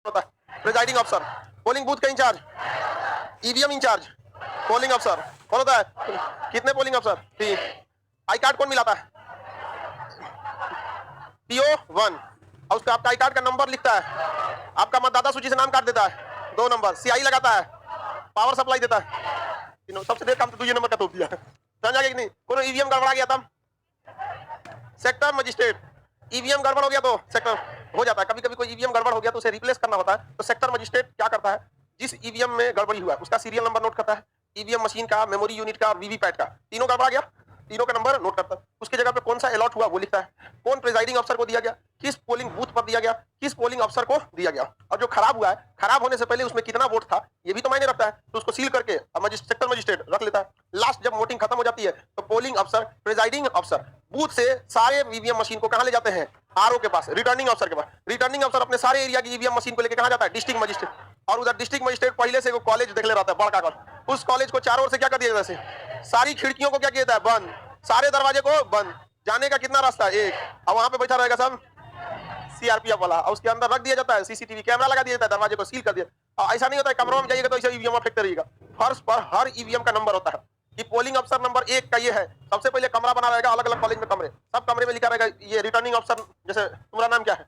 होता है presiding officer, polling booth का इंचार्ज, ईवीएम इंचार्ज, पोलिंग अफसर कौन होता है? कितने पोलिंग अफसर? 3। आई कार्ड कौन मिलाता है? PO1। और उसका आपका आई कार्ड का नंबर लिखता है, आपका मतदाता सूची से नाम काट देता है, 2 नंबर, CI लगाता है, पावर सप्लाई देता है। सबसे देर काम तो 2 नंबर का तो दिया, समझ आ गया कि नहीं? कोनो ईवीएम गड़बड़ा गया तब सेक्टर मजिस्ट्रेट, ईवीएम गड़बड़ हो गया तो सेक्टर हो जाता है। कभी कभी कोई ईवीएम गड़बड़ हो गया तो उसे रिप्लेस करना होता है, तो सेक्टर मजिस्ट्रेट क्या करता है, जिस ईवीएम में गड़बड़ी हुआ है उसका सीरियल नंबर नोट करता है, ईवीएम मशीन का, मेमोरी यूनिट का और वीवीपैट का, तीनों गड़बड़ा गया, तीनों का नंबर नोट करता है। उसकी जगह पे कौन सा अलॉट हुआ वो लिखता है, कौन प्रिजाइडिंग अफसर को दिया गया, किस पोलिंग बूथ पर दिया गया, किस पोलिंग अफसर को दिया गया, और जो खराब हुआ है, खराब होने से पहले उसमें कितना वोट था ये भी तो मायने रखता है, तो उसको सील करके सेक्टर मजिस्ट्रेट रख लेता है। लास्ट जब वोटिंग खत्म हो जाती है तो पोलिंग अफसर, प्रिजाइडिंग अफसर बूथ से सारे ईवीएम मशीन को कहां ले जाते हैं? आरओ के पास, रिटर्निंग अफसर के पास। रिटर्निंग अफसर अपने सारे एरिया की ईवीएम मशीन को लेकर कहां जाता है? District magistrate. और उधर डिस्ट्रिक्ट मजिस्ट्रेट पहले से कॉलेज देख ले रहा था बड़का कॉलेज, उस कॉलेज को चारों ओर से क्या कर दिया जाता है? सारी खिड़कियों को क्या किया जाता है? बंद, सारे दरवाजे को बंद। जाने का कितना रास्ता है? 1। और वहां पे बैठा रहेगा सब सीआरपीएफ वाला, और उसके अंदर रख दिया जाता है सीसीटीवी कैमरा लगा दिया जाता है, दरवाजे को सील कर दिया। और ऐसा नहीं होता है कमरों में जाइएगा तो ऐसे ईवीएम फेंकते रहिएगा, फर्श पर हर ईवीएम का नंबर होता है कि पोलिंग अफसर नंबर 1 का ये है। सबसे पहले कमरा बना रहेगा, अलग अलग कॉलेज में कमरे, सब कमरे में लिखा रहेगा ये रिटर्निंग अफसर, जैसे तुम्हारा नाम क्या है?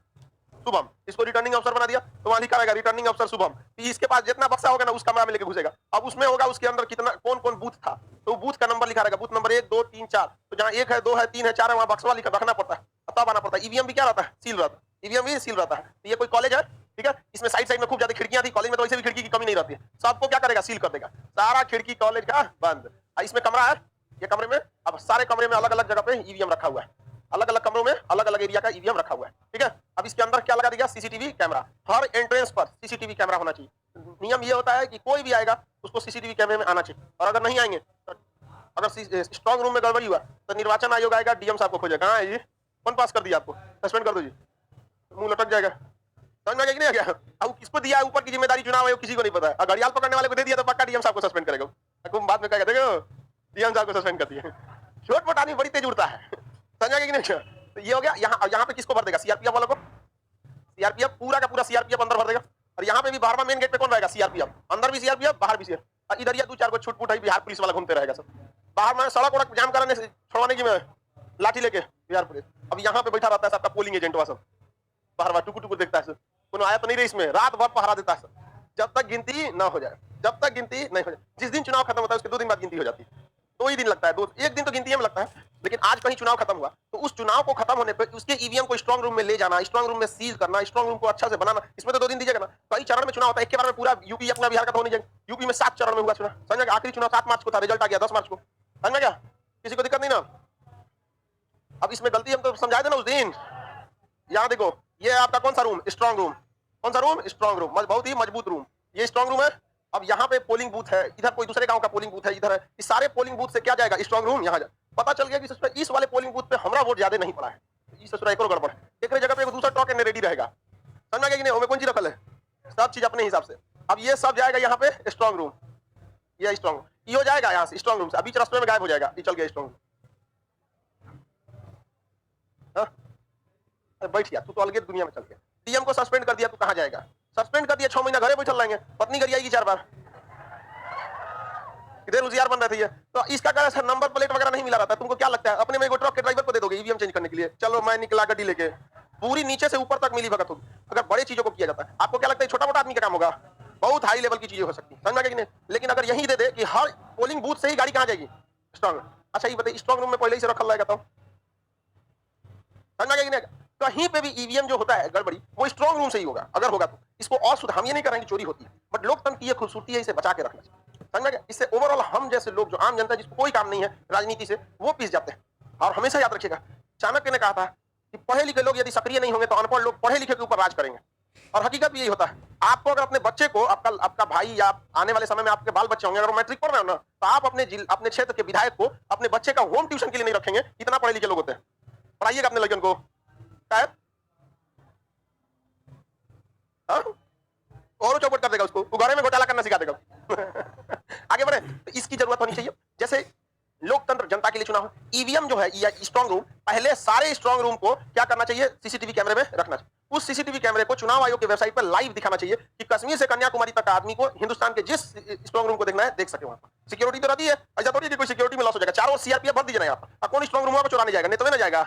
शुभम, इसको रिटर्निंग अफसर बना दिया तो वहां लिखा रहेगा रिटर्निंग अफसर शुभम। इसके पास जितना बक्सा होगा ना उस कमरा में लेके घुसेगा, अब उसमें होगा उसके अंदर कितना कौन कौन बूथ था, तो बूथ का नंबर लिखा रहेगा, बूथ नंबर 1 2 3 4, तो जहां 1 है 2 है 3 है 4 है वहां बक्सवा लिखा रखना पड़ता है, तब आना पड़ता है। ईवीएम भी क्या रहता है? सील रहता है, ईवीएम भी सील रहता है। तो ये कोई कॉलेज है, ठीक है, इसमें साइड साइड में खूब ज्यादा खिड़कियां थी, कॉलेज में तो वैसे भी खिड़की की कमी नहीं रहती है, सबको क्या करेगा? सील कर देगा, सारा खिड़की कॉलेज का बंद। इसमें कमरा है, ये कमरे में अब सारे कमरे में अलग अलग जगह पे ईवीएम रखा हुआ है, अलग अलग कमरों में अलग अलग एरिया का ईवीएम रखा हुआ है, ठीक है। अब इसके अंदर क्या लगा दिया? सीसीटीवी कैमरा, हर एंट्रेंस पर सीसीटीवी कैमरा होना चाहिए। नियम ये होता है कि कोई भी आएगा उसको सीसीटीवी कैमरे में आना चाहिए, और अगर नहीं आएंगे तो अगर स्ट्रांग रूम में गड़बड़ी हुआ तो निर्वाचन आयोग आएगा, डीएम साहब को खोजेगा, कहाँ है जी, कौन पास कर दिया आपको, सस्पेंड कर दो जी, मुंह लटक जाएगा। समझ में आ गया कि नहीं आ गया? अब किसको दिया है ऊपर की जिम्मेदारी, चुनाव आयोग किसी को नहीं पता है, और घड़ियाल पकड़ने वाले को दे दिया तो पक्का डीएम साहब को सस्पेंड करेगा। बाद में कहेगा देखो डीएम साहब को सस्पेंड कर दिया। छोट मोट आदमी बड़ी तेज उड़ता है, समझ आ गया कि नहीं? तो ये हो गया। यहाँ पे किसको भर देगा? सीआरपीएफ वालों को, सीआरपीएफ पूरा का पूरा सीआरपीएफ अंदर भर देगा। और यहाँ पे भी बाहर मेन गेट पे कौन रहेगा? सीआरपीएफ, अंदर भी सीआरपीएफ बाहर भी सीआरपीएफ, और इधर या 2-4 को छुटपुट है बिहार पुलिस वाला घूमते रहेगा सब बाहर में, सड़क वड़क जाम कराने से छुड़वाने की में लाठी लेके बिहार पुलिस। अब यहाँ पे बैठा रहता है सबका पोलिंग एजेंट, सब बाहर बाहर टुकु टुकु देखता है, कोनो आया तो नहीं रही इसमें, रात भर पहरा देता है जब तक गिनती ना हो जाए, जब तक गिनती नहीं हो जाए। जिस दिन चुनाव खत्म होता है उसके 2 दिन बाद गिनती हो जाती है, 2 ही दिन लगता है, 1 दिन तो गिनती में लगता है। लेकिन आज कहीं चुनाव खत्म हुआ तो उस चुनाव को खत्म होने पे उसके ईवीएम को स्ट्रांग रूम में ले जाना, स्ट्रांग रूम में सील करना, स्ट्रांग रूम को अच्छा से बनाना, इसमें तो 2 दिन दीजिएगा ना। कई चरण में चुनाव होता है, एक के बार में पूरा यूपी अपना बिहार का तो हो नहीं जाएगा। यूपी में 7 चरण में हुआ चुनाव, समझ गया? आखिरी चुनाव 7 मार्च को था, रिजल्ट आ गया 10 मार्च को, समझ में गया? किसी को दिक्कत नहीं ना? अब इसमें गलती हम तो समझाए थे ना उस दिन। यहाँ देखो ये आपका कौन सा रूम? Strong room. कौन सा रूम? स्ट्रांग रूम, बहुत ही मजबूत रूम, ये स्ट्रांग रूम है। अब यहाँ पे पोलिंग बूथ है, इधर कोई दूसरे गांव का पोलिंग बूथ है, इधर है, इस सारे पोलिंग बूथ से क्या जाएगा? Strong room. यहाँ पता चल गया कि इस वाले पोलिंग बूथ पे हमारा वोट ज्यादा नहीं पड़ा है, इस ससुरा एक और गड़बड़ है, एक जगह पे एक दूसरा टॉक एंड रेडी रहेगा, समझ गया कि नहीं? कौन चीज रखल है, सब चीज अपने हिसाब से। अब ये सब जाएगा यहाँ पे स्ट्रांग रूम, ये स्ट्रांग रूम, ये हो जाएगा यहाँ से स्ट्रांग रूम से, अभी रास्ते में गायब हो जाएगा, ये चल गया स्ट्रांग रूम। बैठ गया तू तो अलग दुनिया में चल गया। डीएम को सस्पेंड कर दिया, तू कहाँ जाएगा? सस्पेंड कर दिया, 6 महीना घरे बैठल रहेंगे, पत्नी घर आएगी 4 बार, इधर उजियार बन रही है। तो इसका कारण सर नंबर प्लेट वगैरह नहीं मिला रहता, तुमको क्या लगता है अपने में ट्रक के ड्राइवर को दे दोगे ईवीएम चेंज करने के लिए? चलो मैं निकला गाड़ी लेके, पूरी नीचे से ऊपर तक मिली भगत होगी। अगर बड़े चीजों को किया जाता है, आपको क्या लगता है छोटा मोटा आदमी का काम होगा? बहुत हाई लेवल की चीजें हो सकती है, समझ में कि नहीं? लेकिन अगर यही दे दे कि हर पोलिंग बूथ से ही गाड़ी कहाँ जाएगी? स्ट्रांग। अच्छा ये बताइए स्ट्रांग रूम में पहले ही से रखा रहेगा तो समझ में कि नहीं? कहीं पे भी ईवीएम जो होता है गड़बड़ी वो स्ट्रांग रूम से ही होगा, अगर होगा तो। इसको और सुधार, हम ये नहीं करेंगे चोरी होती है, बट लोकतंत्र की ये खूबसूरती है, इसे बचा के रखना चाहिए, समझ में? इससे ओवरऑल हम जैसे लोग, जो आम जनता जिसको कोई काम नहीं है राजनीति से, वो पीस जाते हैं। और हमेशा याद रखिएगा, चाणक्य ने कहा था कि पढ़े लिखे लोग यदि सक्रिय नहीं होंगे तो अनपढ़ लोग पढ़े लिखे के ऊपर राज करेंगे। और हकीकत भी यही होता है। आपको अगर अपने बच्चे को, आपका भाई या आने वाले समय में आपके बाल बच्चे होंगे, अगर मैट्रिक पढ़ रहे हो ना, तो आप अपने क्षेत्र के विधायक को अपने बच्चे का होम ट्यूशन के लिए नहीं रखेंगे, इतना पढ़े लिखे लोग होते हैं। पढ़ाइएगा अपने लड़कन को, शायद और चौपट कर देगा उसको, घरे में घोटाला करना सिखा देगा। आगे बढ़े, तो इसकी जरूरत होनी चाहिए। जैसे लोकतंत्र जनता के लिए चुना हो, ईवीएम जो है या स्ट्रांग रूम, पहले सारे स्ट्रांग रूम को क्या करना चाहिए? सीसीटीवी कैमरे में रखना चाहिए। उस सीसीटीवी कैमरे को चुनाव आयोग की वेबसाइट पर लाइव दिखाना चाहिए कि कश्मीर से कन्याकुमारी तक का आदमी को हिंदुस्तान के जिस स्ट्रॉन्ग रूम को देखना है देख सके। वहां पर सिक्योरिटी तो रहती है, ऐसा थोड़ी है कि कोई सिक्योरिटी में लॉस हो जाएगा। चारों ओर सीआरपीएफ भर दीजिए ना यहाँ पर, अब कौन स्ट्रॉन्ग रूम को चुराने जाएगा? नहीं तो ना जाएगा,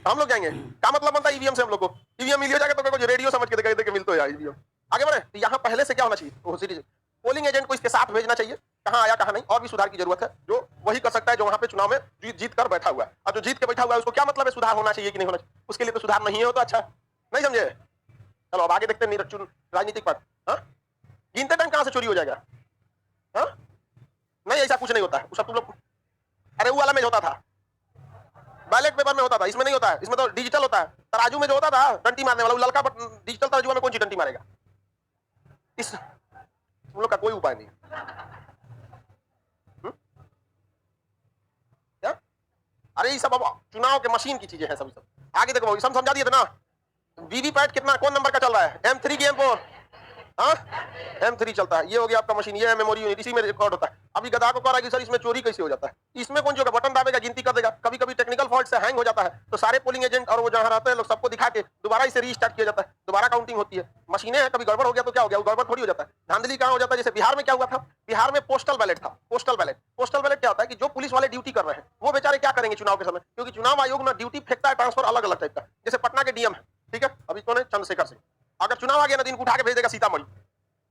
हम लोग जाएंगे। क्या मतलब बनता है ईवीएम से? हम लोग को ईवीएम मिल जाएगा तो कुछ रेडियो समझ के देखे मिल तो ईवीएम। आगे बढ़े तो यहाँ पहले से क्या होना चाहिए? पोलिंग एजेंट को इसके साथ भेजना चाहिए, कहाँ आया कहाँ नहीं, और भी सुधार की जरूरत है। जो वही कर सकता है जो वहां पे चुनाव में जीत कर बैठा हुआ है। अब जो जीत के बैठा हुआ है उसको क्या मतलब है सुधार होना चाहिए कि नहीं होना चाहिए? उसके लिए तो सुधार नहीं हो तो अच्छा नहीं, समझे? चलो अब आगे देखते हैं राजनीतिक पद। गिनते टाइम कहां से चोरी हो जाएगा? नहीं, ऐसा कुछ नहीं होता है। सब तुम लोग, अरे वो वाला में होता था, बैलेट पेपर में होता था, इसमें नहीं होता है। इसमें तो डिजिटल होता है। तराजू में जो होता था टंटी मारने वाला, वो लड़का डिजिटल तराजू में कौन सी टंटी मारेगा? इस तुम लोग का कोई उपाय नहीं। क्या? अरे ये सब अब चुनाव के मशीन की चीजें हैं सब। आगे देखो, सब समझा दिए थे ना। वीवीपैट कितना कौन नंबर का चल रहा है? M3 की M4? M3 चलता है। ये हो गया आपका मशीन, ये है मेमोरी यूनिट, इसी में रिकॉर्ड होता है। अभी गधा को कह रहा है कि सर इसमें चोरी कैसे हो जाता है? इसमें कौन जो बटन दाबेगा गिनती कर देगा। कभी कभी टेक्निकल फॉल्ट से हैंग हो जाता है तो सारे पोलिंग एजेंट और वो जहां रहते हैं लोग सबको दिखा के दोबारा इसे रीस्टार्ट किया जाता है, दोबारा काउंटिंग होती है। मशीनें हैं, कभी गड़बड़ हो गया तो क्या हो गया? वो गड़बड़ थोड़ी हो जाता है। धांधली कहां हो जाता है? जैसे बिहार में क्या हुआ था? बिहार में पोस्टल बैलेट था। पोस्टल बैलेट क्या होता है कि जो पुलिस वाले ड्यूटी कर रहे हैं वो बेचारे क्या करेंगे चुनाव के समय? क्योंकि चुनाव आयोग ना ड्यूटी फेंकता है ट्रांसफर अलग अलग टाइप का। जैसे पटना के डीएम है, ठीक है, अभी कौन है? चंद्रशेखर सिंह। अगर चुनाव आ गया ना दिन को उठा के भेज देगा सीतामढ़ी।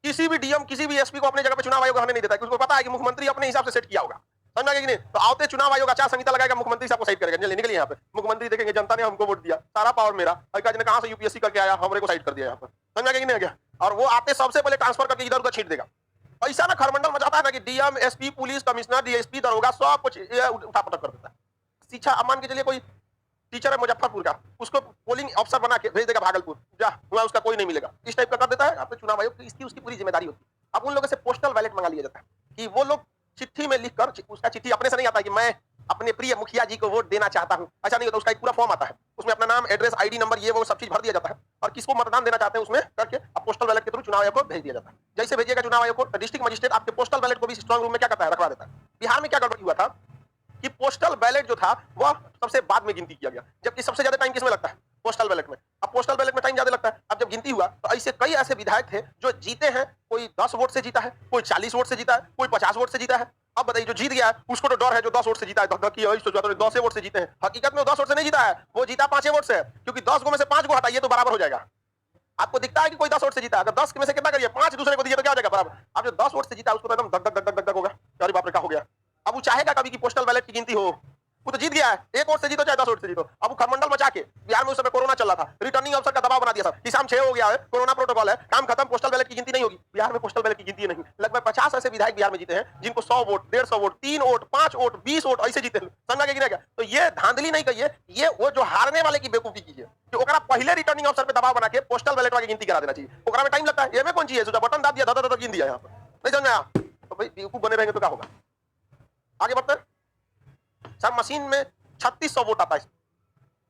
किसी भी डीएम किसी भी एसपी को अपने जगह पे चुनाव आयोग रहने नहीं देता, क्योंकि उसको पता है कि मुख्यमंत्री अपने हिसाब से सेट किया होगा। समझा कि नहीं? तो आवते चुनाव आयोग आचार संहिता लगाएगा, मुख्यमंत्री साहब को साइड करेगा। चलिए निकलिए यहाँ पे। मुख्यमंत्री देखेंगे जनता ने हमको वोट दिया, सारा पावर मेरा, ने कहां से यूपीएससी करके आया, हमरे को साइड कर दिया यहाँ पर। समझा कि नहीं गया? और वो आते सबसे पहले ट्रांसफर करके इधर उधर छीट देगा। ऐसा ना खरमंडल मचाता है ना कि DM SP police commissioner DSP दरोगा सब कुछ उठा पटक कर देता है। शिक्षा, अब मान के चलिए कोई टीचर है मुजफ्फरपुर का, उसको पोलिंग अफसर बना के भेज देगा भागलपुर, जा वहां उसका कोई नहीं मिलेगा, इस टाइप का कर देता है। आपके चुनाव आयोग की इसकी उसकी पूरी जिम्मेदारी होती है। अब उन लोगों से पोस्टल बैलेट मंगा लिया जाता है कि वो लोग चिट्ठी में लिखकर, उसका चिट्ठी अपने से नहीं आता कि मैं अपने प्रिय मुखिया जी को वोट देना चाहता हूं, ऐसा नहीं होता। उसका एक पूरा फॉर्म आता है, उसमें अपना नाम एड्रेस आईडी नंबर ये वो सब चीज भर दिया जाता है और किसको मतदान देना चाहते हैं उसमें करके अब पोस्टल बैलेट के थ्रू चुनाव आयोग को भेज दिया जाता है। जैसे भेजिएगा चुनाव आयोग को, डिस्ट्रिक्ट मजिस्ट्रेट आपके पोस्टल बैलेट को भी स्ट्रॉन्ग रूम में क्या करता है? रखवा देता है। बिहार में क्या गड़बड़ी हुआ था कि पोस्टल बैलेट जो था वह सबसे बाद में गिनती किया गया, जबकि सबसे ज्यादा टाइम किसमें लगता है? पोस्टल बैलेट में। अब पोस्टल बैलेट में टाइम ज्यादा लगता है। अब जब गिनती हुआ तो ऐसे कई ऐसे विधायक थे जो जीते हैं, कोई 10 वोट से जीता है, कोई 40 वोट से जीता है, कोई 50 वोट से जीता है। अब बताइए जो जीत गया है उसको तो डर है, जो 10 वोट से जीता है 10 वोट से जीते हैं। हकीकत में वो 10 वोट से नहीं जीता है, वो जीता 5 वोट से, क्योंकि 10 में से 5 को हटाइए तो बराबर हो जाएगा। आपको दिखता है कि कोई 10 वोट से जीता है, अगर 10 में से कितना करिए 5 दूसरे को दिए तो क्या हो जाएगा? बराबर। अब जो 10 वोट से जीता है उसको तो एकदम धक धक धक धक धक होगा, अरे बाप रे क्या हो गया। अब वो चाहेगा कभी कि पोस्टल बैलेट की गिनती हो, वो तो जीत गया है, 1 वोट से जीतो चाहे 10 वोट से जीतो। अब वो खरमंडल मचा के, बिहार में उस समय कोरोना चल रहा था, रिटर्निंग अफसर का दबाव बना दिया सब कि शाम 6 हो गया है, कोरोना प्रोटोकॉल है, काम खत्म, पोस्टल बैलेट की गिनती नहीं होगी। बिहार में पोस्टल बैलेट की गिनती नहीं। लगभग 50 ऐसे विधायक बिहार में जीते हैं जिनको 100 vote 150 vote 3 vote 5 vote 20 vote ऐसे जीते हैं। समझा के गिरेगा? तो ये धांधली नहीं कहिए, ये वो जो हारने वाले की बेवकूफी कीजिए कि ओकरा पहले रिटर्निंग अफसर पे दबाव बना के पोस्टल बैलेट की गिनती करा देना चाहिए। ओकरा में टाइम लगता है, ये में कौन चीज है? बटन दाब दिया गिन दिया। यहाँ पर नहीं समझ में आया तो भाई बेवकूफ बने रहेंगे तो क्या होगा? आगे बढ़ते हैं। सर मशीन में 3600 वोट आता है,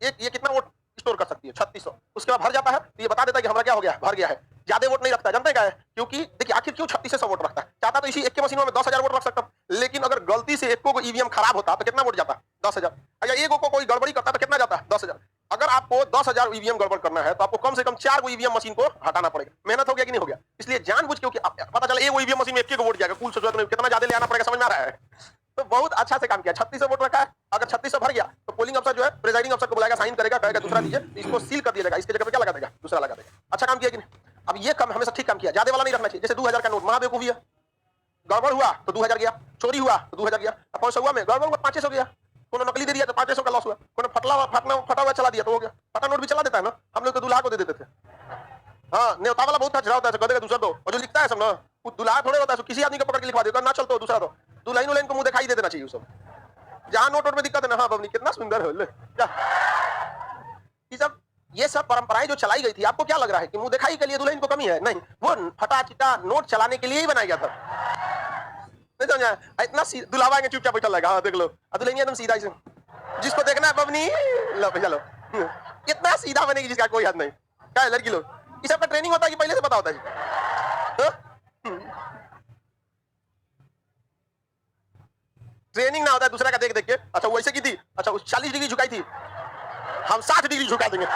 ये कितना वोट स्टोर कर सकती है? 3600। उसके बाद भर जाता है तो ये बता देता है कि हमारा क्या हो गया, भर गया है। ज्यादा वोट नहीं रखता, जानते क्या है? क्योंकि देखिए आखिर क्यों 3600 वोट रखता है? चाहता तो इसी एक के मशीनों में 10,000 वोट रख सकता, लेकिन अगर गलती से एक को ईवीएम खराब होता तो कितना वोट जाता? 10,000। अगर एक को कोई गड़बड़ी करता तो कितना जाता? 10,000। अगर आपको 10,000 ईवीएम गड़बड़ करना है तो आपको कम से कम 4 ईवीएम मशीन को हटाना पड़ेगा। मेहनत हो गया कि नहीं हो गया? इसलिए जानबूझ के पता चला एक ईवीएम मशीन में एक वोट जाएगा, कुल जरूरत नहीं, कितना ज्यादा ले आना पड़ेगा, समझ में आ रहा है? तो बहुत अच्छा से काम किया। 3600 वोट रखा है, अगर 3600 भर गया तो पोलिंग अफसर जो है प्रिजाइडिंग अफसर को बुलाएगा, साइन करेगा, कहेगा दूसरा दीजिए, इसको सील कर दिया जाएगा, इसके जगह पे क्या लगा देगा? दूसरा लगा देगा। अच्छा काम किया कि नहीं? अब ये काम हमेशा ठीक काम किया, ज्यादा वाला नहीं रखना चाहिए। जैसे 2000 का नोट महाबेवकूफी है, गड़बड़ हुआ तो 2000 गया, चोरी हुआ तो 2000 गया, 500 में गड़बड़ हुआ 500 गया, कोनो नकली दे दिया तो 500 का लॉस हुआ, कोनो फटा हुआ चला दिया तो हो गया। फटा नोट भी चला देता है ना, हम लोग तो दूल्हा को दे देते थे। हाँ न्योता वाला बहुत अच्छा होता है, कह दूसरा दो, और जो लिखता है सब ना वो दूल्हा थोड़े होता है, किसी आदमी को पकड़ के लिखवा देगा, ना चलता दूसरा दो, दुल्हन उल्हन को मुंह दिखाई दे देना चाहिए सब। जहां नोट में दिक्कत है ना, हाँ बबनी कितना सुंदर है ये सब परंपराएं जो चलाई गई थी, आपको क्या लग रहा है कि मुंह दिखाई के लिए दुल्हन को कमी है? नहीं, वो फटा चिटा नोट चलाने के लिए ही बनाया गया था। नहीं समझा? इतना दुल्हावा के चुपचाप बैठा लगा, हाँ देख लो दुल्हन एकदम सीधा, जिसको देखना है बबनी लो भैया लो, इतना सीधा बनेगी जिसका कोई हद नहीं। क्या है लड़की लोग, ये सब का ट्रेनिंग होता है कि पहले से पता होता है? ट्रेनिंग ना होता है, दूसरा का देख देख के, अच्छा वो ऐसे की थी, अच्छा वो 40 डिग्री झुकाई थी, हम 60 डिग्री झुका देंगे।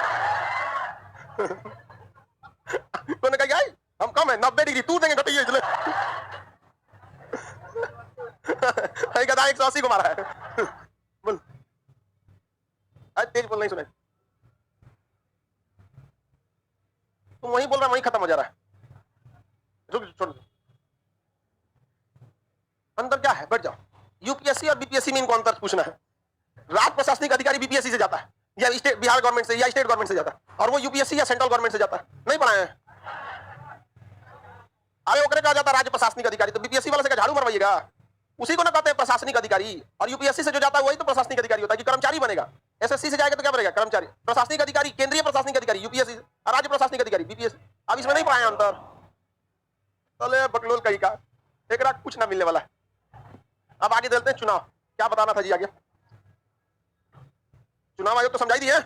कोने कहा यार हम कम है 90 डिग्री तू देंगे घटिया इसलिए गधा 180 को मारा है। बोल तेज बोल नहीं सुने तुम वही बोल रहा वही खत्म हो जा रहा है। रुक छोड़ अंतर क्या है बैठ जाओ। यूपीएससी और बीपीएससी में इनको अंतर पूछना है। राज्य प्रशासनिक अधिकारी बीपीएससी से जाता है या स्टेट बिहार गवर्नमेंट से या स्टेट गवर्नमेंट से जाता है और वो यूपीएससी या सेंट्रल गवर्नमेंट से जाता है। नहीं पढ़ाए हैं अरे ओकरे कहा जाता है राज्य प्रशासनिक अधिकारी। तो बीपीएससी वाले से क्या झाड़ू मरवाइएगा उसी को ना कहते हैं प्रशासनिक अधिकारी। और यूपीएससी से जो जाता है वही तो प्रशासनिक अधिकारी होता है कि कर्मचारी बनेगा। एसएससी से जाएगा तो क्या बनेगा कर्मचारी। प्रशासनिक अधिकारी केंद्रीय प्रशासनिक अधिकारी यूपीएससी और राज्य प्रशासनिक अधिकारी बीपीएससी। अब इसमें नहीं पढ़ाए अंतर चले बकलोल कहीं का एक कुछ ना मिलने वाला है। अब आगे चलते हैं चुनाव क्या बताना था जी आगे। चुनाव आयोग तो समझाई दिए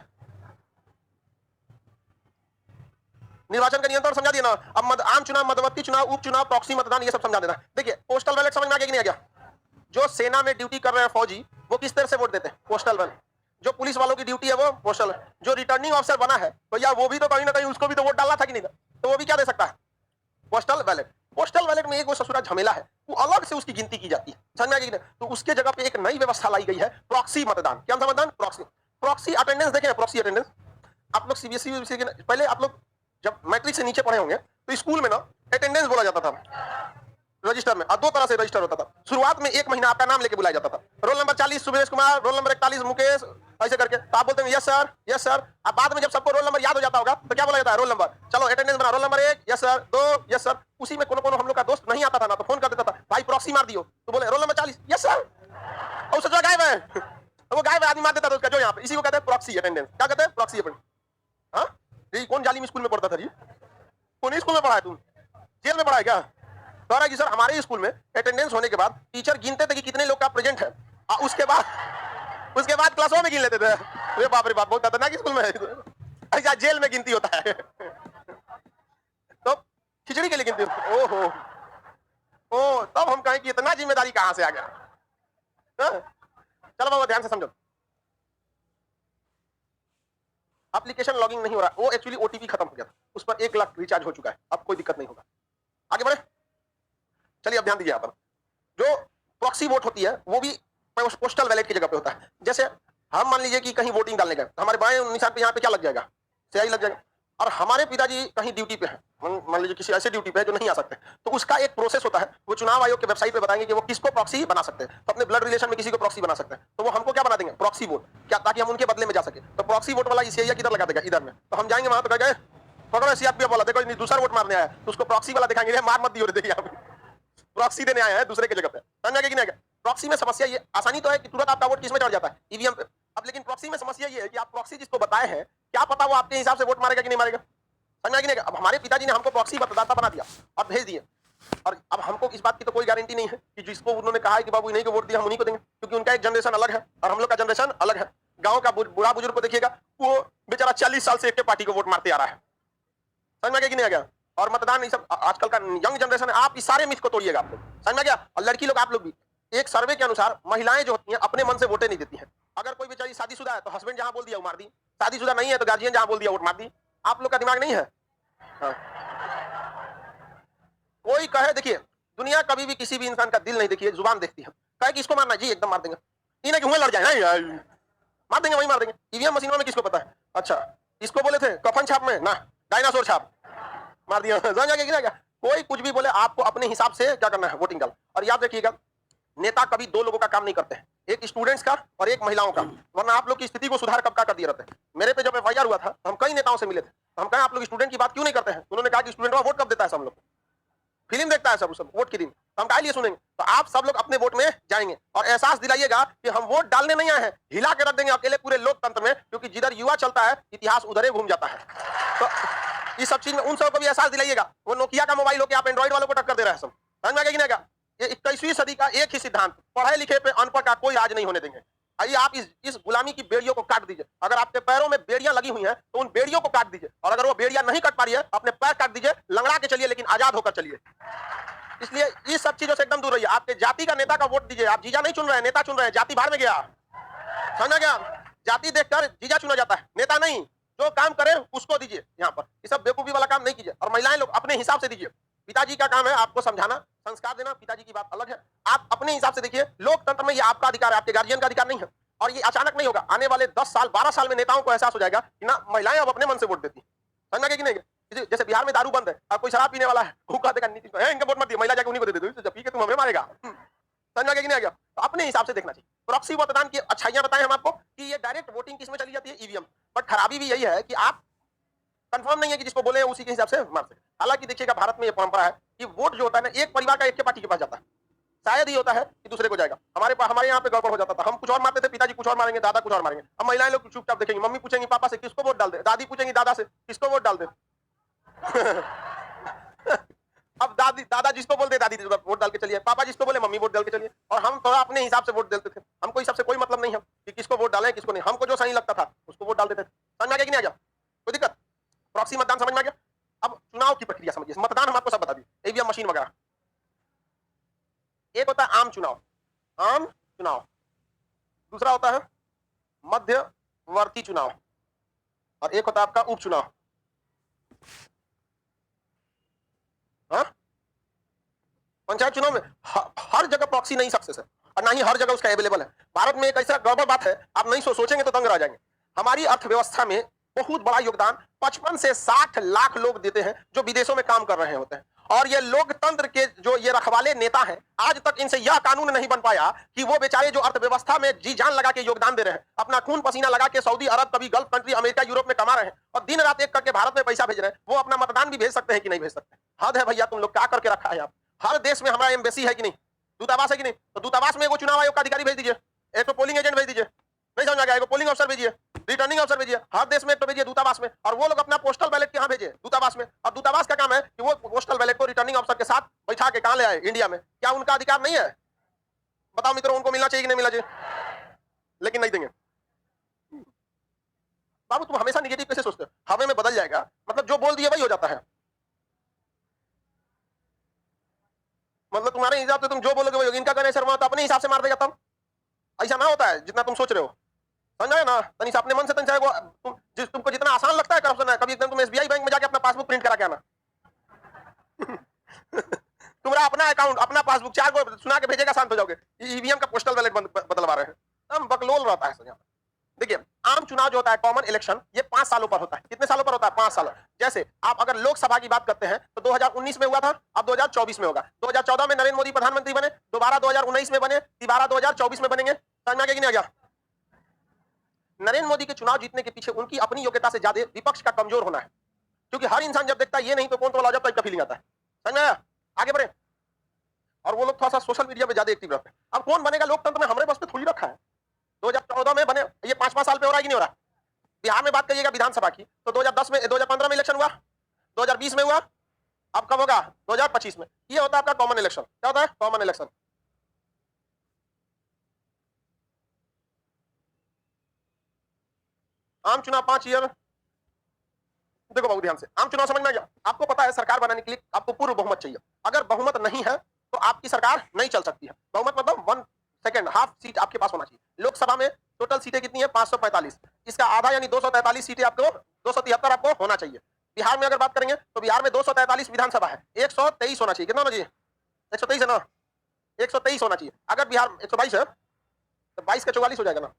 निर्वाचन का नियंत्रण समझा दिया ना। अब आम चुनाव मध्यवर्ती चुनाव उपचुनाव प्रॉक्सी मतदान ये सब समझा देना। देखिए पोस्टल बैलेट समझ में आ गया कि नहीं आ गया। जो सेना में ड्यूटी कर रहे हैं फौजी वो किस तरह से वोट देते हैं पोस्टल बैलेट। जो पुलिस वालों की ड्यूटी है वो पोस्टल। जो रिटर्निंग ऑफिसर बना है तो यार वो भी तो कहीं ना कहीं उसको भी तो वोट डालना था कि नहीं था तो वो भी क्या दे सकता है पोस्टल बैलेट। पोस्टल बैलेट में एक वो ससुरा झमेला है वो अलग से उसकी गिनती की जाती है समझ में आ गई। तो उसके जगह पे एक नई व्यवस्था लाई गई है प्रॉक्सी मतदान। क्या मतदान प्रॉक्सी। प्रॉक्सी अटेंडेंस देखें प्रॉक्सी अटेंडेंस आप लोग सीबीएसई पहले आप लोग जब मैट्रिक से नीचे पढ़े होंगे तो स्कूल में ना अटेंडेंस बोला जाता था रजिस्टर में। और दो तरह से रजिस्टर होता था। शुरुआत में 1 महीना आपका नाम लेके बुलाया जाता था। Roll number 40 Suresh Kumar roll number 41 Mukesh ऐसे करके तो आप बोलते हैं यस सर यस सर। अब बाद में जब सबको रोल नंबर याद हो जाता होगा तो क्या बोला जाता है रोल नंबर चलो अटेंडेंस बना roll number 1 yes sir 2 yes sir. उसी में कोनो हम लोग का दोस्त नहीं आता था ना तो फोन कर देता था भाई प्रॉक्सी मार दियो तो बोले रोल नंबर 40 यस सर और सच गायब है वो गायब आदमी मार देता था उसका जो यहाँ पे इसी को कहते हैं प्रॉक्सी अटेंडेंस। क्या कहते हैं प्रॉक्सी अटेंडेंस। हाँ ये कौन जालिम स्कूल में पढ़ता था जी कौन स्कूल में पढ़ा है तुम जेल में पढ़ा है क्या। कह रहा है कि सर हमारे स्कूल में अटेंडेंस होने के बाद टीचर गिनते थे कि कितने लोग का प्रेजेंट है और उसके बाद क्लासों में गिन लेते थे। अरे बाप रे बाप बहुत खतरनाक स्कूल में है ऐसा जेल में गिनती होता है तो खिचड़ी के लिए गिनती ओहो ओ तब हम कहें कि इतना जिम्मेदारी कहां से आ गया। चलो बाबा ध्यान से समझो एप्लीकेशन लॉगिंग नहीं हो रहा वो एक्चुअली ओटीपी खत्म हो गया था उस पर 1 लाख रिचार्ज हो चुका है अब कोई दिक्कत नहीं होगा। आगे बढ़े चलिए अब ध्यान दीजिए यहाँ पर जो प्रॉक्सी वोट होती है वो भी पोस्टल बैलेट की जगह पे होता है। जैसे हम मान लीजिए कि कहीं वोटिंग डालने गए हमारे बाएं निशान पे यहाँ पे क्या लग जाएगा स्याही लग जाएगा और हमारे पिताजी कहीं ड्यूटी पे है मान लीजिए किसी ऐसे ड्यूटी पे है जो नहीं आ सकते तो उसका एक प्रोसेस होता है वो चुनाव आयोग के वेबसाइट पे बताएंगे कि वो किसको प्रॉक्सी बना सकते हैं। तो अपने ब्लड रिलेशन में किसी को प्रॉक्सी बना सकते हैं तो वो हमको क्या बना देंगे प्रॉक्सी वोट क्या ताकि हम उनके बदले में जा सके। तो प्रॉक्सी वोट वाला इसे किधर लगा देगा इधर में तो हम जाएंगे वहां तो कह गए पकड़ो सीआरपीएफ वाला देखो दूसरा वोट मारने आया तो उसको प्रॉक्सी वाला दिखाएंगे मार मत दियो देखिए आप प्रॉक्सी देने आया है दूसरे की जगह पे समझ कि नहीं आएगा। प्रॉक्सी में समस्या ये आसानी तो है कि तुरंत आपका वोट किसमें चढ़ जाता है ईवीएम पे। अब लेकिन प्रॉक्सी में समस्या ये है कि आप प्रॉक्सी जिसको बताए हैं क्या पता वो आपके हिसाब से वोट मारेगा कि नहीं मारेगा समझ कि नहीं। अब हमारे पिताजी ने हमको प्रॉक्सी मतदाता बना दिया और भेज दिए और अब हमको इस बात की तो कोई गारंटी नहीं है कि जिसको उन्होंने कहा है कि बाबू इन्हीं को वोट दिया हम उन्हीं को देंगे क्योंकि उनका एक जनरेशन अलग है और हम लोग का जनरेशन अलग है। गाँव का बुढ़ा बुजुर्ग को देखिएगा वो बेचारा 40 साल से एक पार्टी को वोट मारते आ रहा है समझ में कि नहीं आ गया। और मतदान सब आजकल का यंग जनरेशन है आप इस सारे मिथ को तोड़िएगा आप लोग समझ में गया। और लड़की लोग आप लोग भी एक सर्वे के अनुसार महिलाएं जो होती हैं अपने मन से वोटे नहीं देती हैं। अगर कोई बेचारी शादीशुदा है तो हस्बैंड जहां बोल दिया वो मार दी शादीशुदा नहीं है तो गार्जियन जहां बोल दिया वोट मार दी। आप लोग का दिमाग नहीं है। हाँ। कोई कहे देखिए दुनिया कभी भी किसी भी इंसान का दिल नहीं देखिए जुबान देखती है। कहे कि इसको मारना जी एकदम मार देंगे इन्हें क्यों लड़ जाए मार देंगे वही मार देंगे। ईवीएम मशीनों में किसको पता है अच्छा इसको बोले थे कफन छाप में ना डायनासोर छाप मार दिया क्या कोई कुछ भी बोले आपको अपने हिसाब से क्या करना है वोटिंग डाल। और याद रखिएगा नेता कभी 2 लोगों का काम नहीं करते हैं एक स्टूडेंट्स का और एक महिलाओं का वरना आप लोग की स्थिति को सुधार कब का कर दिया रहते हैं। मेरे पे जब एफआईआर हुआ था हम कई नेताओं से मिले थे हम कहा आप लोग स्टूडेंट की बात क्यों नहीं करते हैं। उन्होंने कहा कि स्टूडेंट वोट कब देता है सब लोग फिल्म देखता है सब वोट के दिन हम काहे लिए सुनेंगे। तो आप सब लोग अपने वोट में जाएंगे और एहसास दिलाइएगा कि हम वोट डालने नहीं आए हैं हिला के रख देंगे अकेले पूरे लोकतंत्र में क्योंकि जिधर युवा चलता है इतिहास उधर घूम जाता है। तो इस सब चीज में उन सबको भी एहसास दिलाइएगा। वो नोकिया का मोबाइल हो के आप एंड्रॉइड वालों को टक्कर दे रहे हैं सब समझ में आएगा कि ये 21वीं सदी का एक ही सिद्धांत पढ़े लिखे पे अनपढ़ का कोई राज नहीं होने देंगे। आइए आप इस गुलामी की बेड़ियों को काट दीजिए। अगर आपके पैरों में बेड़ियां लगी हुई हैं तो उन बेड़ियों को काट दीजिए और अगर वो बेड़ियां नहीं कट पा रही है अपने पैर काट दीजिए लंगड़ा के चलिए लेकिन आजाद होकर चलिए। इसलिए इस सब चीजों से एकदम दूर रहिए। आपके जाति का नेता का वोट दीजिए। आप जीजा नहीं चुन रहे हैं नेता चुन रहे हैं। जाति बाहर में गया समझा गया। जाति देखकर जीजा चुना जाता है नेता नहीं। जो काम करे उसको दीजिए। यहाँ पर ये सब बेवकूफी वाला काम नहीं कीजिए। और महिलाएं लोग अपने हिसाब से दीजिए। पिताजी का काम है आपको समझाना, संस्कार देना, पिताजी की बात अलग है। आप अपने हिसाब से देखिए। लोकतंत्र में ये आपका अधिकार है, आपके गार्जियन का अधिकार नहीं है। और ये अचानक नहीं होगा। आने वाले 10 साल 12 साल में नेताओं को एहसास हो जाएगा कि ना महिलाएं अब अपने मन से वोट देती। समझ में कि नहीं? जैसे बिहार में दारू बंद है, अब कोई शराब पीने वाला है, वो कह देगा नीतीश इनका वोट मत दिए, महिला जाके उन्हीं को दे दे, जब पी के तुम हमें मारेगा। समझ में कि नहीं आ गया? तो अपने हिसाब से देखना चाहिए। प्रॉक्सी मतदान की अच्छाइयां बताएं हम आपको कि ये डायरेक्ट वोटिंग किसमें चली जाती है, ईवीएम। बट खराबी भी यही है कि आप कंफर्म नहीं है कि जिसको बोले उसी के हिसाब से मार सके। हालांकि देखिएगा भारत में ये परंपरा है कि वोट जो होता है ना, एक परिवार का एक के पार्टी के पास जाता है। शायद ही होता है कि दूसरे को जाएगा। हमारे यहाँ पे गड़बड़ हो जाता था। हम कुछ और मारते थे, पिताजी कुछ और मारेंगे, दादा कुछ और मारेंगे। अब महिलाएं लोग चुपचाप देखेंगी। मम्मी पूछेंगी पापा से किसको वोट डाल दे, दादी पूछेंगी दादा से किसको वोट डाल दे। अब दादा जिसको बोलते दादी वोट डाल के चलिए, पापा जिसको बोले मम्मी वोट डाल के चलिए। और हम थोड़ा अपने हिसाब से वोट डालते थे। हमको इस सबसे कोई मतलब नहीं है कि किसको वोट डालें किसको नहीं। हमको जो सही लगता था उसको वोट डाल देते थे। समझ में आ गया कि नहीं आ गया? कोई दिक्कत? प्रॉक्सी मतदान समझ में आ गया? अब चुनाव की प्रक्रिया समझिए। मतदान हम आपको सब बता दिए, ईवीएम मशीन वगैरह। एक होता है आम चुनाव, आम चुनाव। दूसरा होता है मध्यवर्ती चुनाव, और एक होता है आपका उपचुनाव। हाँ? पंचायत चुनाव में हर जगह प्रॉक्सी नहीं सक्सेस है, और ना ही हर जगह उसका अवेलेबल है। भारत में एक ऐसा गड़बड़ बात है, आप नहीं सोचेंगे तो दंग रह जाएंगे। हमारी अर्थव्यवस्था में बहुत बड़ा योगदान 55 से 60 लाख लोग देते हैं जो विदेशों में काम कर रहे होते हैं। और ये लोकतंत्र के जो ये रखवाले नेता हैं, आज तक इनसे यह कानून नहीं बन पाया कि वो बेचारे जो अर्थव्यवस्था में जी जान लगा के योगदान दे रहे हैं, अपना खून पसीना लगा के सऊदी अरब, कभी गल्फ कंट्री, अमेरिका, यूरोप में कमा रहे हैं, और दिन रात एक करके भारत में पैसा भेज रहे हैं, वो अपना मतदान भी भेज सकते हैं कि नहीं भेज सकते? हद है भैया, तुम लोग क्या करके रखा है आप। हर देश में हमारा एम्बेसी है कि नहीं, दूतावास है कि नहीं? तो दूतावास में एगो चुनाव आयोग का अधिकारी भेज दीजिए, एक तो पोलिंग एजेंट भेज दीजिए। नहीं समझ आ गया? पोलिंग अफसर भेजिए, रिटर्निंग अफसर भेजिए। हर देश में एक तो भेजिए दूतावास में, और वो लोग अपना पोस्टल बैलेट कहाँ भेजे? दूतावास में। और दूतावास का काम है कि वो पोस्टल बैलेट को रिटर्निंग अफसर के साथ बैठा के कहाँ ले आए, इंडिया में। क्या उनका अधिकार नहीं है? बताओ मित्रों, उनको मिलना चाहिए कि नहीं मिलना चाहिए? लेकिन नहीं देंगे। बाबू तुम हमेशा निगेटिव कैसे सोचते हो? हवे में बदल जाएगा, मतलब जो बोल दिए वही हो जाता है। मतलब तुम्हारे हिसाब से तुम जो बोलोगे वही होगा। इनका कहना शर्मा तो अपने हिसाब से मार देगा, तब ऐसा ना होता है जितना तुम सोच रहे हो। समझ आए ना? तनी अपने मन से तनी चाहे तुमको जितना आसान लगता है करप्शन है, कभी एकदम तुम एसबीआई बैंक में जाके अपना पासबुक प्रिंट करा के आना। तुम्हारा अपना अकाउंट, अपना पासबुक 4 को सुना के भेजेगा, शांत हो जाओगे। ईवीएम का पोस्टल बैलेट बदलवा रहे हैं, हम बकलोल रहता है सर। देखिए, आम चुनाव जो होता है, कॉमन इलेक्शन, ये 5 सालों पर होता है। कितने सालों पर होता है? 5 सालों। जैसे आप अगर लोकसभा की बात करते हैं तो 2019 में हुआ था, अब 2024 में होगा। 2014 में नरेंद्र मोदी प्रधानमंत्री बने, दोबारा 2019 में बने, दोबारा 2024 में बनेंगे। समझ में आ गया कि नहीं आ गया? नरेंद्र मोदी के चुनाव जीतने के पीछे उनकी अपनी योग्यता से ज्यादा विपक्ष का कमजोर होना है। क्योंकि हर इंसान जब देखता है ये नहीं तो कौन तो लाजब टाइप का फीलिंग आता है। समझ में आया? आगे बढ़े। और वो लोग थोड़ा सा सोशल मीडिया पे ज्यादा एक्टिव रहते हैं। अब कौन बनेगा लोकतंत्र में हमारे बस पे थोड़ी रखा है। 2014 में बने, ये 5-5 साल पे हो रहा है कि नहीं हो रहा? बिहार में बात करिएगा विधानसभा की तो 2010 में, 2015 में इलेक्शन हुआ, 2020 में हुआ, अब कब होगा? 2025 में। ये होता है आपका कॉमन इलेक्शन। क्या होता है? Common election. आम चुनाव 5 ईयर। देखो बहुत ध्यान से, आम चुनाव समझ में आ गया? आपको पता है सरकार बनाने के लिए आपको पूर्व बहुमत चाहिए। अगर बहुमत नहीं है तो आपकी सरकार नहीं चल सकती है। बहुमत मतलब 1 सेकंड, हाफ सीट आपके पास होना चाहिए। लोकसभा में टोटल सीटें कितनी है? 545। इसका आधा यानी 243 सीटें आपको, 273 आपको होना चाहिए। बिहार में अगर बात करेंगे तो बिहार में 243 विधानसभा है, 123 होना चाहिए। कितना होना चाहिए? 123 है ना? 123 होना चाहिए। अगर बिहार 122 है तो 22 का 44 हो जाएगा ना?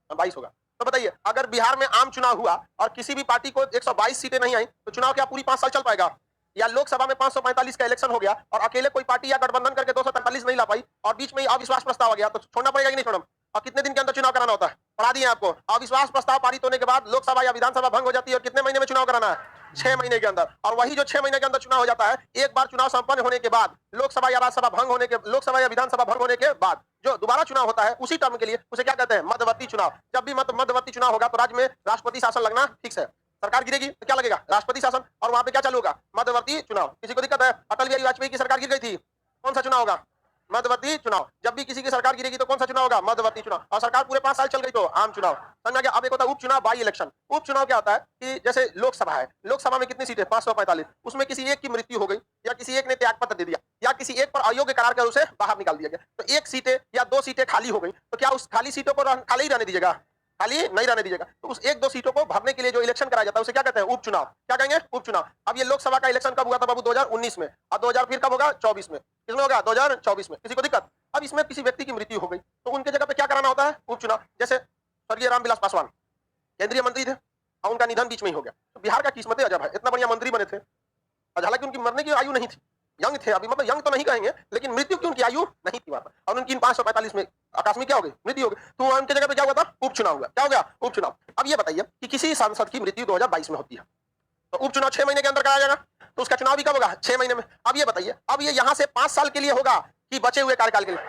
22 होगा। तो बताइए, अगर बिहार में आम चुनाव हुआ और किसी भी पार्टी को 122 सीटें नहीं आई तो चुनाव क्या पूरी 5 साल चल पाएगा? या लोकसभा में 545 का इलेक्शन हो गया और अकेले कोई पार्टी या गठबंधन करके 243 नहीं ला पाई और बीच में ही अविश्वास प्रस्ताव आ गया तो छोड़ना पड़ेगा कि नहीं छोड़ना? और कितने दिन के अंदर चुनाव कराना होता है? पढ़ा दिए आपको। अविश्वास प्रस्ताव पारित होने के बाद लोकसभा या विधानसभा भंग हो जाती है और कितने महीने में चुनाव कराना है? 6 महीने के अंदर। और वही जो 6 महीने के अंदर चुनाव हो जाता है, एक बार चुनाव संपन्न होने के बाद लोकसभा या राज्यसभा भंग होने के, लोकसभा या विधानसभा भंग होने के बाद जो दोबारा चुनाव होता है उसी टर्म के लिए उसे क्या कहते हैं? मध्यवर्ती चुनाव। जब भी मध्यवर्ती चुनाव होगा तो राज्य में राष्ट्रपति शासन लगना फिक्स है। सरकार गिरेगी तो क्या लगेगा? राष्ट्रपति शासन। और वहां पे क्या चालू होगा? मध्यवर्ती चुनाव। किसी को दिक्कत है? अटल बिहारी वाजपेयी की सरकार गिर गई थी, कौन सा चुनाव होगा? मध्यवर्ती चुनाव। जब भी किसी की सरकार गिरेगी तो कौन सा चुनाव होगा? मध्यवर्ती चुनाव। और सरकार पूरे 5 साल चल गई तो आम चुनाव। समझ में आ गया? अब एक होता है उपचुनाव, बाई इलेक्शन। उपचुनाव क्या होता है कि जैसे लोकसभा है, लोकसभा में कितनी सीटें? 545। उसमें किसी एक की मृत्यु हो गई या किसी एक ने त्यागपत्र दे दिया या किसी एक पर अयोग्य करार कर उसे बाहर निकाल दिया गया, तो 1 सीटें या 2 सीटें खाली हो गई, तो क्या उस खाली सीटों को खाली ही रहने दीजिएगा? खाली नहीं रहने दीजिएगा। तो उस एक दो सीटों को भरने के लिए जो इलेक्शन कराया जाता है उसे क्या कहते हैं? उपचुनाव। क्या कहेंगे? उपचुनाव। अब ये लोकसभा का इलेक्शन कब हुआ था बाबू? 2019 में। और 2000 फिर कब होगा? 24 में। किसमें होगा? 2024 में। किसी को दिक्कत? अब इसमें किसी व्यक्ति की मृत्यु हो गई तो उनके जगह पे क्या कराना होता है? उपचुनाव। जैसे स्वर्गीय रामविलास पासवान केंद्रीय मंत्री थे और उनका निधन बीच में ही हो गया। तो बिहार का किस्मत अजब है, इतना बढ़िया मंत्री बने थे और हालांकि उनकी मरने की आयु नहीं थी, यंग थे अभी, मतलब यंग तो नहीं कहेंगे लेकिन मृत्यु की उनकी आयु नहीं थी वहां पर, और उनकी 545 में आकस्मिक क्या हो गई? मृत्यु हो गई। तो उनके जगह पे क्या हुआ था? उपचुनाव हुआ। क्या हो गया? उपचुनाव। अब ये बताइए कि किसी सांसद की मृत्यु 2022 में होती है तो उपचुनाव 6 महीने के अंदर कराया जाएगा, तो उसका चुनाव भी कब होगा? 6 महीने में। अब ये बताइए, अब ये यहां से 5 साल के लिए होगा कि बचे हुए कार्यकाल के लिए?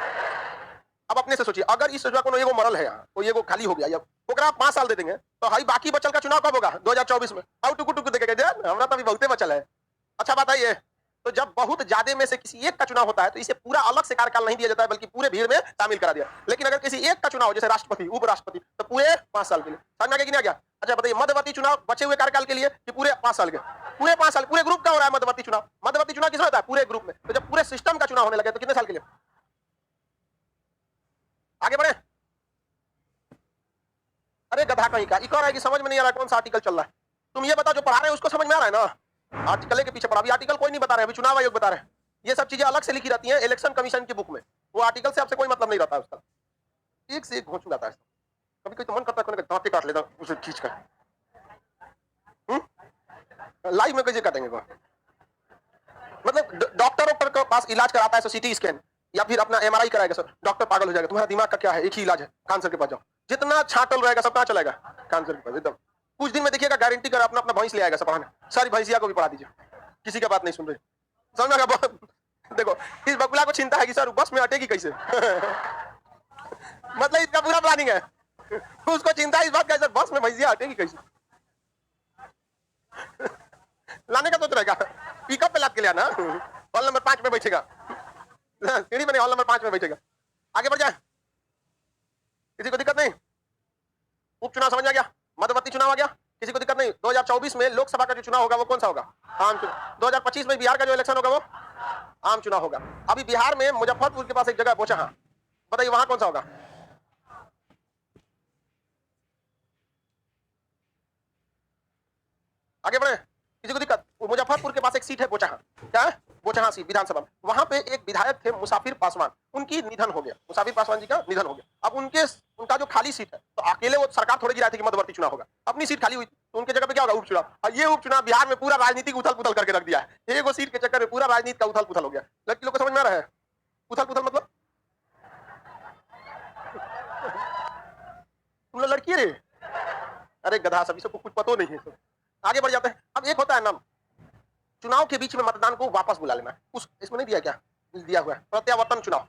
अब अपने से सोचिए, अगर इस जगह को एगो मरल है यहाँ, कोई एगो खाली हो गया, अब ओकरा 5 साल दे देंगे तो हाई बाकी बचल का चुनाव कब होगा? 2024 में। और टुकु टुकु देखे हमरा तो अभी बहुते बचल है। अच्छा बात है ये, तो जब बहुत ज्यादा में से किसी एक का चुनाव होता है तो इसे पूरा अलग से कार्यकाल नहीं दिया जाता है बल्कि पूरे भीड़ में शामिल करा दिया। लेकिन अगर किसी एक का चुनाव जैसे राष्ट्रपति, उपराष्ट्रपति, तो पूरे 5 साल के लिए। समझ में आ गया? अच्छा बताइए, मध्यवर्ती चुनाव बचे हुए कार्यकाल के लिए कि पूरे 5 साल के? पूरे 5 साल। पूरे ग्रुप का हो रहा है मध्यवर्ती चुनाव। मध्यवर्ती चुनाव किसमें होता है? पूरे ग्रुप में। तो जब पूरे सिस्टम का चुनाव होने लगे तो कितने साल के लिए? आगे बढ़े। अरे गधा कहीं का, इको है समझ में नहीं आ रहा कौन सा आर्टिकल चल रहा है। तुम ये बताओ जो पढ़ा रहे हो उसको समझ में आ रहा है ना? आर्टिकल के पीछे पढ़ा, अभी आर्टिकल कोई नहीं बता रहे, अभी चुनाव आयोग बता रहे हैं। ये सब चीजें अलग से लिखी रहती हैं इलेक्शन कमीशन की बुक में, वो आर्टिकल से आपसे कोई मतलब नहीं रहता है उसका। एक से एक घोंचू जाता है। कभी कभी तो मन करता है दांते काट लेता उसे खींच कर। लाइव में कैसे काटेंगे? मतलब डॉक्टर के पास इलाज कराता है तो सीटी स्कैन या फिर अपना एमआरआई कराएगा, सर डॉक्टर पागल हो जाएगा, तुम्हारा दिमाग का क्या है, एक ही इलाज है, कैंसर के पास जाओ। जितना छाटल रहेगा सब कहाँ चलेगा? कैंसर के पास। एकदम कुछ दिन में देखिएगा, गारंटी कर अपना अपना भैंस ले आएगा सब पढ़ाने, सारी भैंसिया को भी पढ़ा दीजिए, किसी का बात नहीं सुन रहे। समझ में? देखो इस बकुला को चिंता है कि सर बस में अटेगी कैसे मतलब इसका पूरा प्लानिंग है, उसको चिंता इस बात का सर बस में भैंसिया अटेगी कैसे लाने का सोच रहेगा। पिकअप पे लाद के ले आना, हॉल नंबर 5 में बैठेगा, सीढ़ी बने हॉल नंबर 5 में बैठेगा। आगे बढ़ जाए, किसी को दिक्कत नहीं? उपचुनाव समझ आ गया, मध्यवर्ती चुनाव आ गया, किसी को दिक्कत नहीं? 2024 में लोकसभा का जो चुनाव होगा वो कौन सा होगा? आम चुनाव। 2025 में बिहार का जो इलेक्शन होगा वो आम चुनाव होगा। अभी बिहार में मुजफ्फरपुर के पास एक जगह है बोचहा, बताइए वहां कौन सा होगा? आगे बढ़े, किसी को दिक्कत? मुजफ्फरपुर के पास एक सीट है बोचहा, क्या है? बोचहा सीट विधानसभा। वहां पे एक विधायक थे मुसाफिर पासवान, उनकी निधन हो गया, मुसाफिर पासवान जी का निधन हो गया। अब उनका जो खाली सीट है तो अकेले वो सरकार थोड़ी गिराई थी कि मध्यवर्ती चुनाव होगा, अपनी सीट खाली हुई तो उनके जगह पे क्या होगा? उपचुनाव। और ये उपचुनाव बिहार में पूरा राजनीतिक उथल पुथल करके रख दिया है, एक सीट के चक्कर में पूरा राजनीति का उथल पुथल हो गया। लड़की लोग को समझ में आ रहा है उथल पुथल मतलब? तुम लोग लड़की रे, अरे गधा, सभी सबको कुछ पता नहीं है सब। आगे बढ़ जाते हैं। अब एक होता है ना चुनाव के बीच में मतदान को वापस बुला लेना, उस इसमें नहीं दिया क्या? दिया हुआ है प्रत्यावर्तन चुनाव।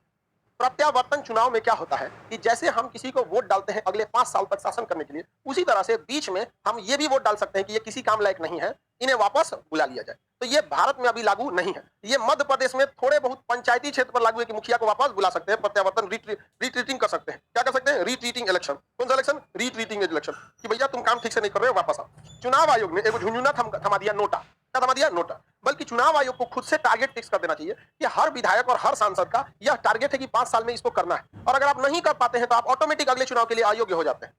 प्रत्यावर्तन चुनाव में क्या होता है कि जैसे हम किसी को वोट डालते हैं अगले 5 साल तक शासन करने के लिए, उसी तरह से बीच में हम ये भी वोट डाल सकते हैं कि ये किसी काम लायक नहीं है, इन्हें वापस बुला लिया जाए। तो ये भारत में अभी लागू नहीं है, ये मध्य प्रदेश में थोड़े बहुत पंचायती क्षेत्र पर लागू है कि मुखिया को वापस बुला सकते हैं, प्रत्यावर्तन रिट्रीटिंग कर सकते हैं। क्या कर सकते हैं? Retreating election. कौन सा इलेक्शन? रिट्रीटिंग इलेक्शन, कि भैया तुम काम ठीक से नहीं कर रहे हो, वापस आओ। चुनाव आयोग ने एक झुंझुना थमा दिया, नोटा। क्या थमा दिया? नोटा। बल्कि चुनाव आयोग को खुद से टारगेट फिक्स कर देना चाहिए कि हर विधायक और हर सांसद का यह टारगेट है कि 5 साल में इसको करना है, और अगर आप नहीं कर पाते हैं तो आप ऑटोमेटिक अगले चुनाव के लिए अयोग्य हो जाते हैं।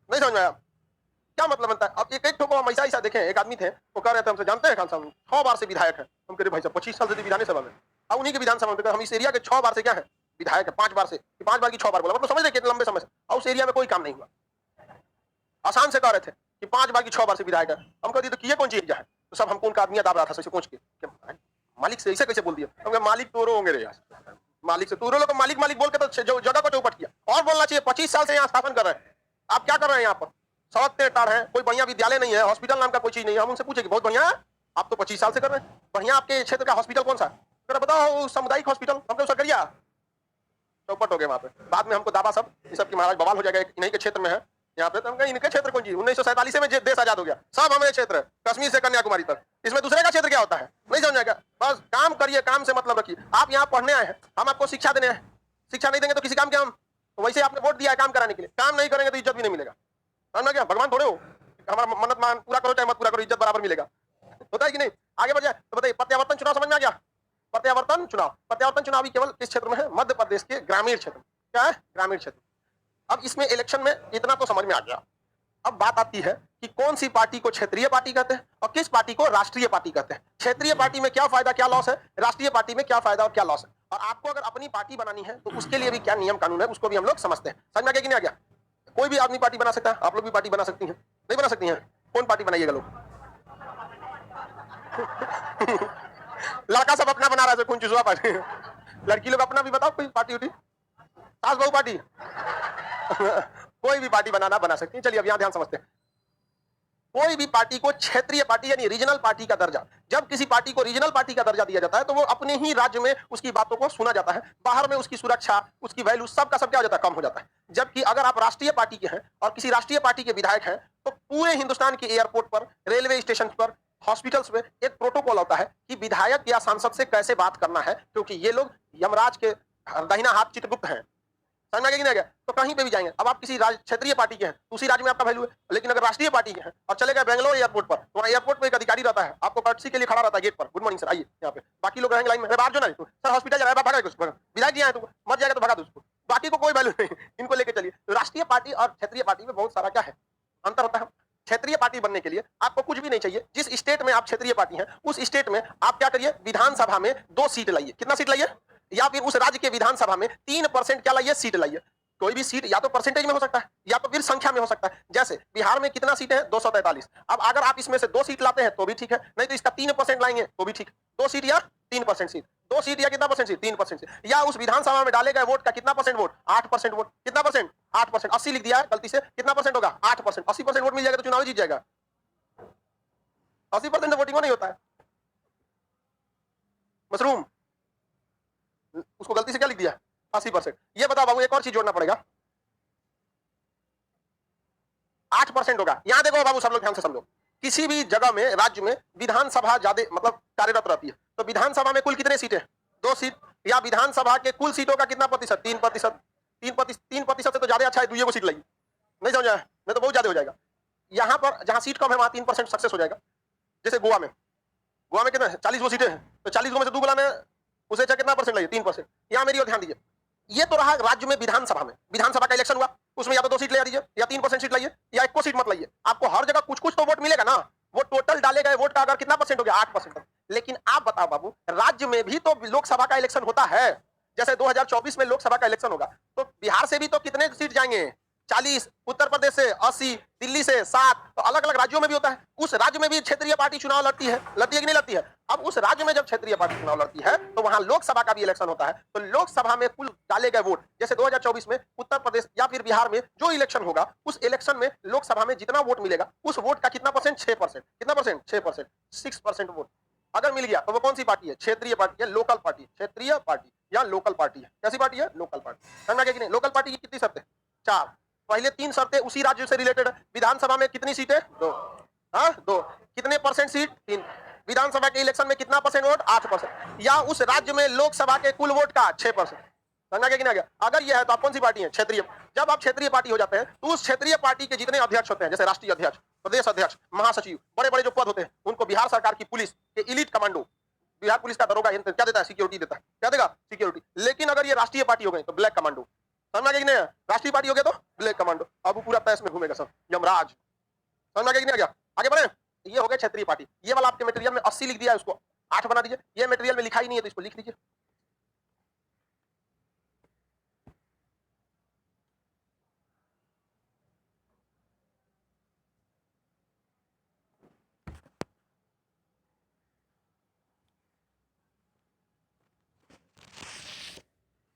नहीं समझ में आया क्या मतलब बनता है? अब एक ठोको हम ऐसा देखें, एक आदमी थे वो कह रहे थे हमसे, जानते हैं खान साहब 6 बार से विधायक है। हम कह रहे भाई साहब 25 साल से विधानसभा में, अब उन्हीं के विधानसभा में हम इस एरिया के 6 बार से क्या है? विधायक है। 5 बार से, 5 बार की 6 बार बोला, मतलब समझ रहे कितने लंबे समय से, और उस एरिया में कोई काम नहीं हुआ। आसान से कह रहे थे कि 5 बार की 6 बार से विधायक है। हम कहते तो किए कौन चीज है? तो सब हमको उनका आदमी दाब रहा था ऐसे पहुंच के, मालिक से ऐसे कैसे बोल दिया? हम मालिक तोरो होंगे रे यार, मालिक से तोरो लोग मालिक मालिक बोल के तो जगह को चौपट किया। और बोलना चाहिए 25 साल से यहाँ शासन कर रहे हैं, आप क्या कर रहे हैं यहाँ पर? सड़क टेटार है, कोई बढ़िया विद्यालय नहीं है, हॉस्पिटल नाम का कोई चीज नहीं है। हम उनसे पूछे कि बहुत बढ़िया है, आप तो 25 साल से कर रहे हैं, बढ़िया आपके क्षेत्र का हॉस्पिटल कौन सा है? बताओ सामुदायिक हॉस्पिटल। हमको उसका करिया चौपट हो गए वहां पे। बाद में हमको दावा सब ये सब की महाराज बवाल हो जाएगा, इन्हीं के क्षेत्र में है यहाँ पे। तो हम कहें इनके क्षेत्र कौन चीज? 1947 में देश आजाद हो गया, सब हमारे क्षेत्र, कश्मीर से कन्याकुमारी तक, इसमें दूसरे का क्षेत्र क्या होता है? नहीं समझ आएगा। बस काम करिए, काम से मतलब रखिए। आप यहाँ पढ़ने आए हैं, हम आपको शिक्षा देने हैं, शिक्षा नहीं देंगे तो किसी काम के हम? तो वैसे आपने वोट दिया है काम कराने के लिए, काम नहीं करेंगे तो इज्जत भी नहीं मिलेगा। समझ क्या? भगवान थोड़े हो, हमारा मन्नत मान पूरा करो चाहे मत पूरा करो, इज्जत बराबर मिलेगा। होता है कि नहीं? आगे बढ़ जाए तो बताइए, प्रत्यावर्तन चुनाव समझ में आ गया? प्रत्यावर्तन चुनाव केवल किस क्षेत्र में है? मध्य प्रदेश के ग्रामीण क्षेत्र। क्या है? ग्रामीण क्षेत्र। अब इसमें इलेक्शन में इतना तो समझ में आ गया। अब बात आती है कि कौन सी पार्टी को क्षेत्रीय पार्टी कहते हैं और किस पार्टी को राष्ट्रीय पार्टी कहते हैं। क्षेत्रीय पार्टी में क्या फायदा क्या लॉस है, राष्ट्रीय पार्टी में क्या फायदा और क्या लॉस है, और आपको अगर अपनी पार्टी बनानी है तो उसके लिए भी क्या नियम कानून है उसको भी हम लोग समझते हैं। समझ में आ गया कि नहीं आ गया? कोई भी आदमी पार्टी बना सकता है, आप लोग भी पार्टी बना सकती हैं, नहीं बना सकती हैं? कौन पार्टी बनाइएगा लोग? लड़का सब अपना बना रहा है, कौन चुजवा पार्टी? लड़की लोग अपना भी बताओ कोई पार्टी उठी, सास बहू पार्टी। कोई भी पार्टी बनाना बना सकती है। चलिए अब यहां ध्यान समझते हैं। कोई भी पार्टी को क्षेत्रीय पार्टी यानी रीजनल पार्टी का दर्जा, जब किसी पार्टी को रीजनल पार्टी का दर्जा दिया जाता है तो वो अपने ही राज्य में उसकी बातों को सुना जाता है, बाहर में उसकी सुरक्षा, उसकी वैल्यू सब का सब क्या हो जाता है, कम हो जाता है। जबकि अगर आप राष्ट्रीय पार्टी के हैं और किसी राष्ट्रीय पार्टी के विधायक हैं तो पूरे हिंदुस्तान के एयरपोर्ट पर, रेलवे स्टेशन पर, हॉस्पिटल्स में एक प्रोटोकॉल होता है कि विधायक या सांसद से कैसे बात करना है, क्योंकि ये लोग यमराज के दाहिना हाथ चित्रगुप्त हैं। समझ में आ गया कि नहीं आ गया? तो कहीं पे भी जाएंगे, अब आप किसी क्षेत्रीय पार्टी के हैं तो उसी राज्य में आपका वैल्यू है, लेकिन अगर राष्ट्रीय पार्टी के हैं और चले गए बेंगलोर एयरपोर्ट पर, तो वहाँ एयरपोर्ट पर एक अधिकारी रहता है, आपको कर्टसी के लिए खड़ा रहता है गेट पर, गुड मॉर्निंग सर आइए यहाँ पे, बाकी लोग रहेंगे लाइन में, बाहर जो ना तू सर हॉस्पिटल जा रहा है, भगा विधायक जी आए तो मर जाएगा तो भगा दो उसको, बाकी को कोई वैल्यू नहीं, इनको लेके चलिए। तो राष्ट्रीय पार्टी और क्षेत्रीय पार्टी में बहुत सारा क्या है, अंतर होता है। क्षेत्रीय पार्टी बनने के लिए आपको कुछ भी नहीं चाहिए, जिस स्टेट में आप क्षेत्रीय पार्टी हैं उस स्टेट में आप क्या करिए, विधानसभा में 2 सीट लाइए। कितना सीट लाइए? या फिर उस राज्य के विधानसभा में 3% क्या लाइए, सीट लाइए। कोई भी सीट या तो परसेंटेज में हो सकता है या तो फिर संख्या में हो सकता है। जैसे बिहार में कितना सीट है, 243। अब अगर आप इसमें से 2 सीट लाते हैं तो भी ठीक है, नहीं तो इसका 3% लाएंगे तो भी ठीक। 2 सीट या 3% सीट, 2 सीट या कितना परसेंट सीट, 3% सीट, या उस विधानसभा में डाले गए वोट का कितना परसेंट वोट, 8% वोट। कितना परसेंट? 8%। 80 लिख दिया है गलती से, कितना परसेंट होगा, 8%। 80% वोट मिल जाएगा तो चुनाव जीत जाएगा। 80% वोटिंग नहीं होता है। मशरूम उसको गलती से क्या लिख दिया, 80%। ये बताओ बाबू, एक और चीज जोड़ना पड़ेगा, 8% होगा। यहां देखो बाबू, सब लोग ध्यान से समझो, किसी भी जगह में राज्य में विधानसभा ज्यादा मतलब कार्यरत रहती है, तो विधानसभा में कुल कितने सीटें, 2 सीट, या विधानसभा के कुल सीटों का कितना प्रतिशत, 3%। 3% से तो ज्यादा अच्छा है, 2 सीट लगी, नहीं समझा? नहीं तो बहुत ज्यादा हो जाएगा। यहां पर जहां सीट कम है वहां 3% सक्सेस हो जाएगा। जैसे गोवा में कितना है, 40 सीटें हैं, तो 40 में से 2 बुलाने, उसे अच्छा कितना परसेंट लगे, 3%। यहां मेरी ओर ध्यान दीजिए, ये तो रहा राज्य में विधानसभा में, विधानसभा का इलेक्शन हुआ, उसमें या तो 2 सीट ले दीजिए या 3% सीट लाइए या 1 सीट मत लाइए, आपको हर जगह कुछ कुछ तो वोट मिलेगा ना। वो टोटल डाले गए वोट का अगर कितना परसेंट हो गया, 8%। लेकिन आप बताओ बाबू, राज्य में भी तो लोकसभा का इलेक्शन होता है। जैसे 2024 में लोकसभा का इलेक्शन होगा तो बिहार से भी तो कितने सीट जाएंगे, 40, उत्तर प्रदेश से 80, दिल्ली से 7, तो अलग अलग राज्यों में भी होता है। उस राज्य में भी क्षेत्रीय पार्टी चुनाव लड़ती है कि नहीं लड़ती है? अब उस राज्य में जब क्षेत्रीय पार्टी चुनाव लड़ती है तो वहां लोकसभा का भी इलेक्शन होता है, तो लोकसभा में कुल डाले गए वोट, जैसे 2024 में उत्तर प्रदेश या फिर बिहार में जो इलेक्शन होगा, उस इलेक्शन में लोकसभा में जितना वोट मिलेगा उस वोट का कितना परसेंट, 6%। कितना परसेंट? 6%। 6% वोट अगर मिल गया तो वो कौन सी पार्टी है, क्षेत्रीय पार्टी है, लोकल पार्टी। क्षेत्रीय पार्टी या लोकल पार्टी है, कैसी पार्टी है, लोकल पार्टी। समझ में आ गया कि नहीं? लोकल पार्टी की कितनी शर्तें, 4। पहले 3 शर्तें उसी राज्य से रिलेटेड है। विधानसभा में कितनी सीटें, 2। हाँ 2। कितने परसेंट सीट, 3। विधानसभा के इलेक्शन में कितना परसेंट वोट, 8%, या उस राज्य में लोकसभा के कुल वोट का 6%। समझा गया कि नहीं गया? अगर यह है तो आप कौन सी पार्टी है, क्षेत्रीय। जब आप क्षेत्रीय पार्टी हो जाते हैं तो उस क्षेत्रीय पार्टी के जितने अध्यक्ष होते हैं, जैसे राष्ट्रीय अध्यक्ष, प्रदेश अध्यक्ष, महासचिव, बड़े बड़े जो पद होते हैं, उनको बिहार सरकार की पुलिस के इलीट कमांडो, बिहार पुलिस का दरोगा क्या देता है, सिक्योरिटी देता है। क्या देगा, सिक्योरिटी। लेकिन अगर ये राष्ट्रीय पार्टी हो गई तो ब्लैक कमांडो। समझ में आ गया कि नहीं? राष्ट्रीय पार्टी हो गया तो ब्लैक कमांडो, अब वो पूरा तैस में घूमेगा सब, यमराज। समझ में आ गया कि नहीं आ गया? आगे बढ़े। ये हो गया क्षेत्रीय पार्टी। ये वाला आपके मटेरियल में 80 लिख दिया है, उसको 8 बना दीजिए। ये मटेरियल में लिखा ही नहीं है तो इसको लिख दीजिए।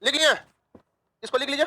लिख लिए, इसको लिख लीजिए।